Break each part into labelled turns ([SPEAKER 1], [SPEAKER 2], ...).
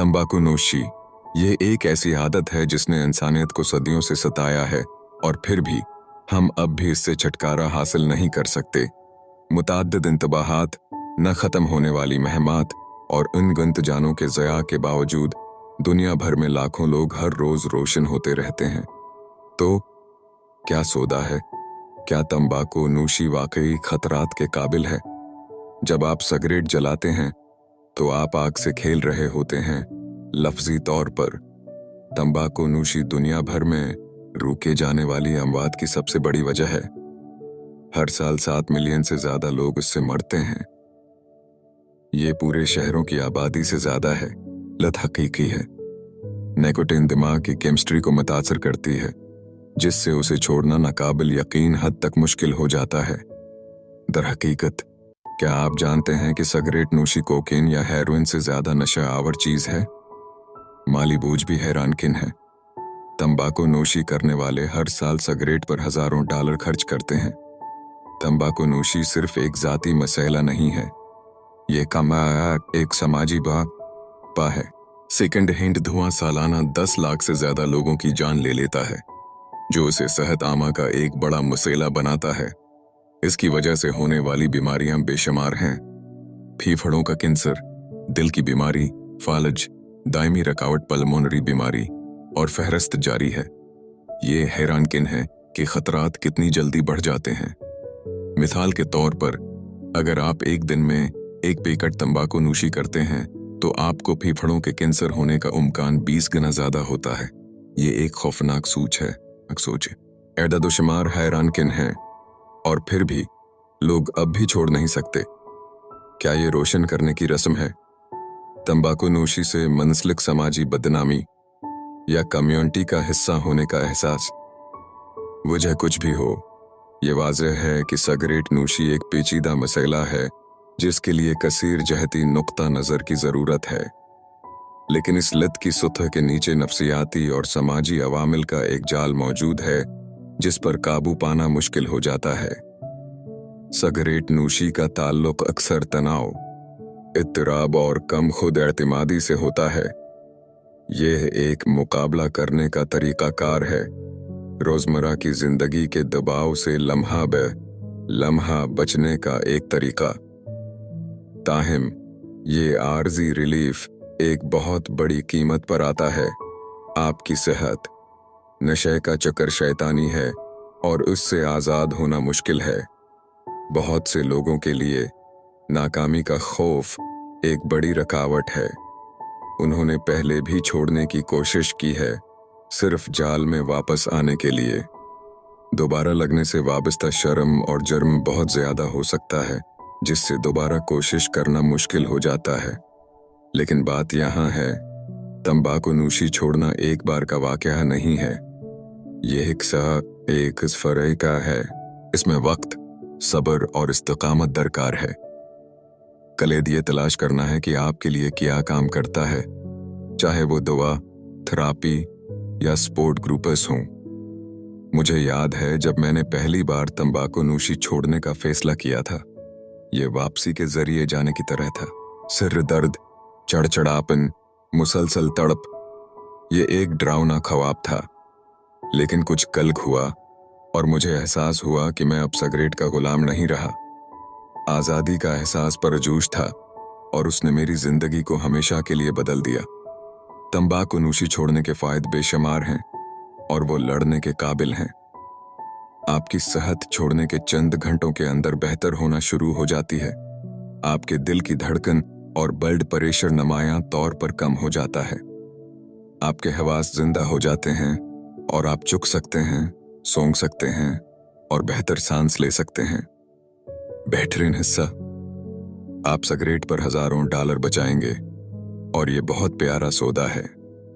[SPEAKER 1] तंबाकू नोशी ये एक ऐसी आदत है जिसने इंसानियत को सदियों से सताया है और फिर भी हम अब भी इससे छुटकारा हासिल नहीं कर सकते। मुतअद्दिद इंतबाहात, न ख़त्म होने वाली महमात और अनगिनत जानों के ज़या के बावजूद दुनिया भर में लाखों लोग हर रोज़ रोशन होते रहते हैं। तो क्या सौदा है? क्या तंबाकू नोशी वाकई खतरात के काबिल है? जब आप सिगरेट जलाते हैं तो आप आग से खेल रहे होते हैं। लफ्जी तौर पर तंबाकू नोशी दुनिया भर में रोके जाने वाली अमवात की सबसे बड़ी वजह है। हर साल 7 मिलियन से ज्यादा लोग इससे मरते हैं। ये पूरे शहरों की आबादी से ज्यादा है। लत हकीकी है। निकोटीन दिमाग की केमिस्ट्री को मुतासर करती है, जिससे उसे छोड़ना नाकाबिल यकीन हद तक मुश्किल हो जाता है। दरहकीकत, क्या आप जानते हैं कि सिगरेट नोशी कोकीन या हेरोइन से ज्यादा नशा आवर चीज है? माली बोझ भी हैरानकिन है। तंबाकू नोशी करने वाले हर साल सिगरेट पर हजारों डॉलर खर्च करते हैं। तंबाकू नोशी सिर्फ एक जाती मसला नहीं है, ये कमाया एक समाजी बा है। सेकंड हैंड धुआं सालाना 10 लाख से ज्यादा लोगों की जान ले लेता है, जो उसे सेहत आमा का एक बड़ा मसला बनाता है। इसकी वजह से होने वाली बीमारियां बेशुमार हैं। फेफड़ों का कैंसर, दिल की बीमारी, फालज, दायमी रकावट, पल्मोनरी बीमारी और फहरस्त जारी है। ये हैरानकिन है कि खतरात कितनी जल्दी बढ़ जाते हैं। मिसाल के तौर पर, अगर आप एक दिन में 1 पैकेट तंबाकू नोशी करते हैं तो आपको फेफड़ों के कैंसर होने का इम्कान 20 गुना ज्यादा होता है। ये एक खौफनाक सोच है। एदाद-ओ-शुमार हैरानकिन है और फिर भी लोग अब भी छोड़ नहीं सकते। क्या ये रोशन करने की रस्म है? तंबाकू नोशी से मुंसलिक समाजी बदनामी या कम्युनिटी का हिस्सा होने का एहसास? वजह कुछ भी हो, ये वाज़ेह है कि सिगरेट नोशी एक पेचीदा मसला है जिसके लिए कसीर जहती नुक्ता नज़र की ज़रूरत है। लेकिन इस लत की सतह के नीचे नफ्सियाती और समाजी अवामिल का एक जाल मौजूद है जिस पर काबू पाना मुश्किल हो जाता है। सिगरेट नोशी का ताल्लुक अक्सर तनाव, इत्तराब और कम खुद एतमादी से होता है। यह एक मुकाबला करने का तरीक़ाकार है, रोज़मर्रा की ज़िंदगी के दबाव से लम्हा बचने का एक तरीक़ा। ताहिम ये आर्जी रिलीफ एक बहुत बड़ी कीमत पर आता है। आपकी सेहत, नशे का चक्कर शैतानी है और उससे आज़ाद होना मुश्किल है। बहुत से लोगों के लिए नाकामी का खौफ एक बड़ी रुकावट है। उन्होंने पहले भी छोड़ने की कोशिश की है, सिर्फ जाल में वापस आने के लिए। दोबारा लगने से वाबस्ता शर्म और जुर्म बहुत ज़्यादा हो सकता है, जिससे दोबारा कोशिश करना मुश्किल हो जाता है। लेकिन बात यहाँ है, तंबाकू नोशी छोड़ना एक बार का वाक़या नहीं है। यह एक सफ़र का है। इसमें वक्त, सब्र और इस्तिक़ामत दरकार है। कलेद ये तलाश करना है कि आपके लिए क्या काम करता है, चाहे वो दवा, थेरापी या सपोर्ट ग्रुप्स हों। मुझे याद है जब मैंने पहली बार तंबाकू नोशी छोड़ने का फैसला किया था, ये वापसी के जरिए जाने की तरह था। सिर दर्द, चढ़चढ़ापन, मुसलसल तड़प, ये एक डरावना ख्वाब था। लेकिन कुछ कल्क हुआ और मुझे एहसास हुआ कि मैं अब सिगरेट का गुलाम नहीं रहा। आज़ादी का एहसास परजोश था और उसने मेरी जिंदगी को हमेशा के लिए बदल दिया। तंबाकू नोशी छोड़ने के फायदे बेशुमार हैं और वो लड़ने के काबिल हैं। आपकी सेहत छोड़ने के चंद घंटों के अंदर बेहतर होना शुरू हो जाती है। आपके दिल की धड़कन और ब्लड प्रेशर नुमायां तौर पर कम हो जाता है। आपके हवास जिंदा हो जाते हैं और आप चुक सकते हैं, सोंग सकते हैं और बेहतर सांस ले सकते हैं। बेहतरीन हिस्सा, आप सिगरेट पर हजारों डॉलर बचाएंगे और ये बहुत प्यारा सौदा है।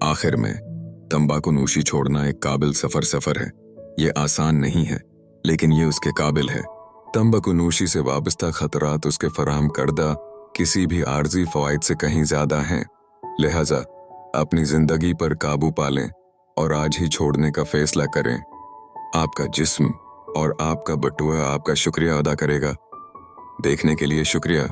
[SPEAKER 1] आखिर में, तंबाकू नोशी छोड़ना एक काबिल सफर है। ये आसान नहीं है, लेकिन ये उसके काबिल है। तंबाकू नोशी से वाबस्ता खतरात उसके फराहम करदा किसी भी आर्जी फ़वाइद से कहीं ज्यादा हैं। लिहाजा अपनी जिंदगी पर काबू पालें और आज ही छोड़ने का फैसला करें। आपका जिस्म और आपका बटुआ आपका शुक्रिया अदा करेगा। देखने के लिए शुक्रिया।